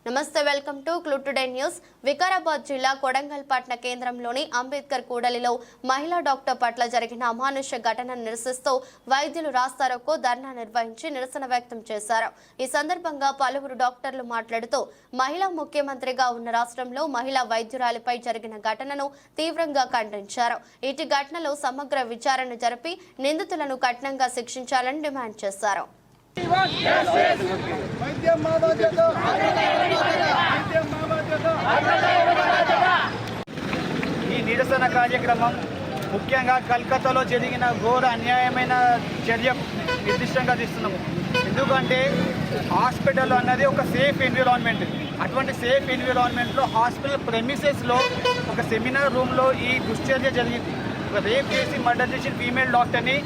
నమస్తే, welcome to clue today news. Vikarabad జిల్లా కొడంగల్ పట్టణ కేంద్రంలోని అంబేద్కర్ కూడలిలో మహిళా డాక్టర్ పట్ల జరిగిన అమానుష ఘటనను నిరసిస్తూ వైద్యులు రాస్తారోకో ధర్నా నిర్వహించి నిరసన వ్యక్తం చేశారు. ఈ సందర్భంగా పలువురు డాక్టర్లు మాట్లాడుతూ మహిళా ముఖ్యమంత్రిగా ఉన్న రాష్ట్రంలో మహిళా వైద్యురాలిపై జరిగిన ఘటనను తీవ్రంగా ఖండించారు. ఇటు ఘటనలో సమగ్ర విచారణ జరిపి నిందితులను కఠినంగా శిక్షించాలని డిమాండ్ చేశారు. ఈ నిరసన కార్యక్రమం ముఖ్యంగా కల్కత్తాలో జరిగిన ఘోర అన్యాయమైన చర్య నిర్దిష్టంగా తీస్తున్నాము. ఎందుకంటే హాస్పిటల్ అన్నది ఒక సేఫ్ ఎన్విరాన్మెంట్. అటువంటి సేఫ్ ఎన్విరాన్మెంట్లో హాస్పిటల్ ప్రెమిసెస్లో ఒక సెమినార్ రూమ్లో ఈ దుశ్చర్య జరిగింది. ఒక రేప్ చేసి మర్డర్ చేసిన ఫీమేల్ డాక్టర్ని,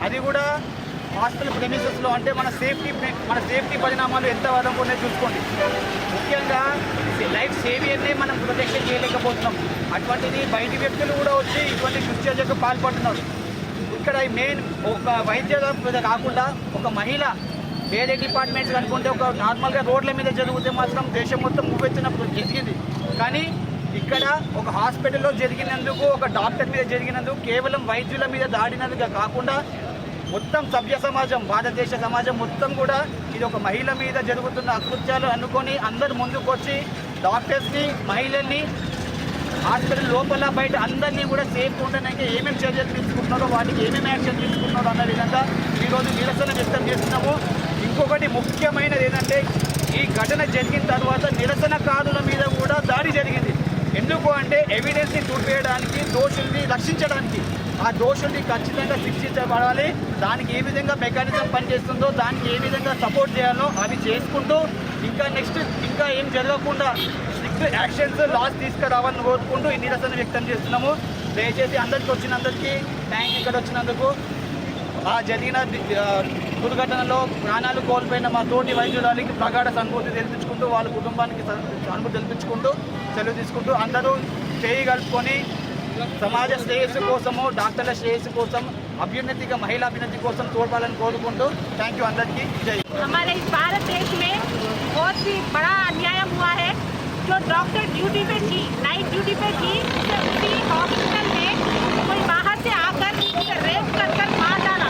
అది కూడా హాస్పిటల్ ప్రెమిసెస్లో. అంటే మన సేఫ్టీ పరిణామాలు ఎంత వరకు ఉన్నాయో చూసుకోండి. ముఖ్యంగా లైఫ్ సేవియర్ని మనం ప్రొటెక్షన్ చేయలేకపోతున్నాం. అటువంటిది బయటి వ్యక్తులు కూడా వచ్చి ఇటువంటి దుశ్చర్యకు పాల్పడుతున్నారు. ఇక్కడ మెయిన్ ఒక వైద్య కాకుండా ఒక మహిళ వేరే డిపార్ట్మెంట్స్ అనుకుంటే ఒక నార్మల్గా రోడ్ల మీద జరిగితే మాత్రం దేశం మొత్తం మువ్వెత్తినప్పుడు జరిగింది. కానీ ఇక్కడ ఒక హాస్పిటల్లో జరిగినందుకు, ఒక డాక్టర్ మీద జరిగినందుకు, కేవలం వైద్యుల మీద దాడినందుగా కాకుండా మొత్తం సభ్య సమాజం, భారతదేశ సమాజం మొత్తం కూడా ఇది ఒక మహిళ మీద జరుగుతున్న అకృత్యాలు అనుకొని అందరు ముందుకు వచ్చి డాక్టర్స్ని, మహిళల్ని, హాస్పిటల్ లోపల బయట అందరినీ కూడా సేఫ్ ఉండడానికి ఏమేమి చర్యలు తీసుకుంటున్నారో, వాటికి ఏమేమి యాక్షన్ తీసుకుంటున్నారో అన్న విధంగా ఈరోజు నిరసన వ్యక్తం చేస్తున్నాము. ఇంకొకటి ముఖ్యమైనది ఏంటంటే, ఈ ఘటన జరిగిన తర్వాత నిరసనకారుల మీద కూడా దాడి జరిగింది. ఎందుకు అంటే ఎవిడెన్స్ని చూపేయడానికి, దోషుల్ని రక్షించడానికి. ఆ దోషుల్ని ఖచ్చితంగా శిక్షించబడాలి. దానికి ఏ విధంగా మెకానిజం పనిచేస్తుందో, దానికి ఏ విధంగా సపోర్ట్ చేయాలో అవి చేసుకుంటూ ఇంకా ఏం జరగకుండా స్ట్రిక్ట్ యాక్షన్స్, లాస్ తీసుకురావాలని కోరుకుంటూ ఈ నిరసన వ్యక్తం చేస్తున్నాము. దయచేసి అందరికీ థ్యాంక్. ఇక్కడ వచ్చినందుకు, ఆ జరిగిన దుర్ఘటనలో ప్రాణాలు కోల్పోయిన మా తోటి వైద్యురాలికి ప్రగాఢ సానుభూతి తెలిపించుకుంటూ, వాళ్ళ కుటుంబానికి సానుభూతి తెలిపించుకుంటూ, సెలవు తీసుకుంటూ అందరూ చేయి కలుపుకొని సమాజ శ్రేయస్సు కోసము, డాక్టర్ల శ్రేయస్సు కోసం, అభ్యున్నతిగా మహిళా అభ్యున్నతి కోసం తోడ్పాలని కోరుకుంటూ థ్యాంక్ యూ. అందరికీ జై. हमारे भारत देश में बहुत ही बड़ा अन्याय हुआ है. जो डॉक्टर ड्यूटी पे थी, नाइट ड्यूटी पे थी, उसी हॉस्पिटल में कोई बाहर से आकर रेप कर मार डाला.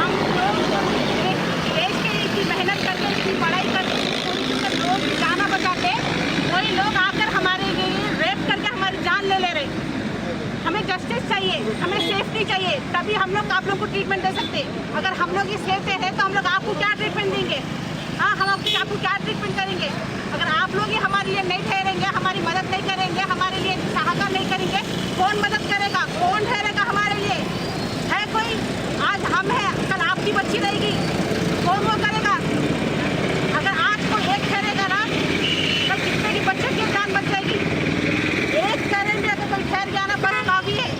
हम लोग देश के लिए इतनी मेहनत करके, इतनी पढ़ाई करके, लोग जाना बचाते, वही लोग आकर हमारे लिए रेप करके हमारी जान ले रहे. हमें जस्टिस चाहिए, हमें सेफ्टी चाहिए, तभी हम लोग आप लोग को ट्रीटमेंट दे सकते. अगर हम लोग इस सेफ है तो हम लोग आपको क्या ट्रीटमेंट देंगे? हाँ, हम आपको क्या ट्रीटमेंट करेंगे? अगर आप लोग ही हमारे लिए नहीं ठहरेंगे, हमारी मदद नहीं करेंगे, हमारे लिए सहायता नहीं करेंगे, कौन मदद करेगा? कौन ठहरेगा हमारे लिए? है कोई? आज हम हैं, कल आपकी बच्ची रहेगी, कौन वो करेगा? अगर आज कोई एक ठहरेगा ना, कल कितने की बच्चे की जान बच जाएगी. एक करेंगे तो कोई ठहर गया ना, बस काफी है.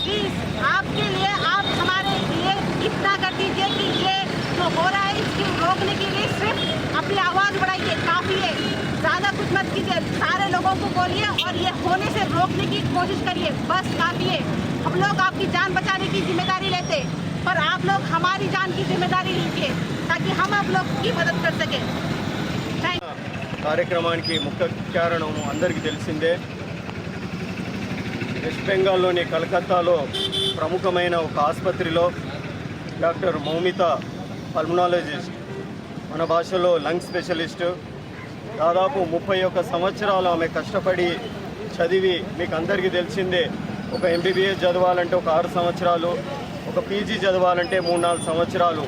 प्लीज आपके लिए, आप हमारे लिए इतना कर दीजिए कि ये जो हो रहा है इसको रोकने के लिए सिर्फ अपनी आवाज़ बढ़ाइए, काफ़ी है. ज़्यादा कुछ मत कीजिए, सारे लोगों को बोलिए और ये होने से रोकने की कोशिश करिए, बस काफ़ी है. हम लोग आपकी जान बचाने की जिम्मेदारी लेते, पर आप लोग हमारी जान की जिम्मेदारी लीजिए ताकि हम आप लोग की मदद कर सकें. కార్యక్రమానికి ముఖ్య కారణం అందరికీ తెలిసిందే. వెస్ట్ బెంగాల్లోని కలకత్తాలో ప్రముఖమైన ఒక ఆసుపత్రిలో డాక్టర్ మౌమిత, పల్మనాలజిస్ట్, మన భాషలో లంగ్ స్పెషలిస్టు, దాదాపు 31 సంవత్సరాలు ఆమె కష్టపడి చదివి, మీకు అందరికీ తెలిసిందే, ఒక MBBS చదవాలంటే ఒక 6 సంవత్సరాలు, ఒక PG చదవాలంటే 3-4 సంవత్సరాలు,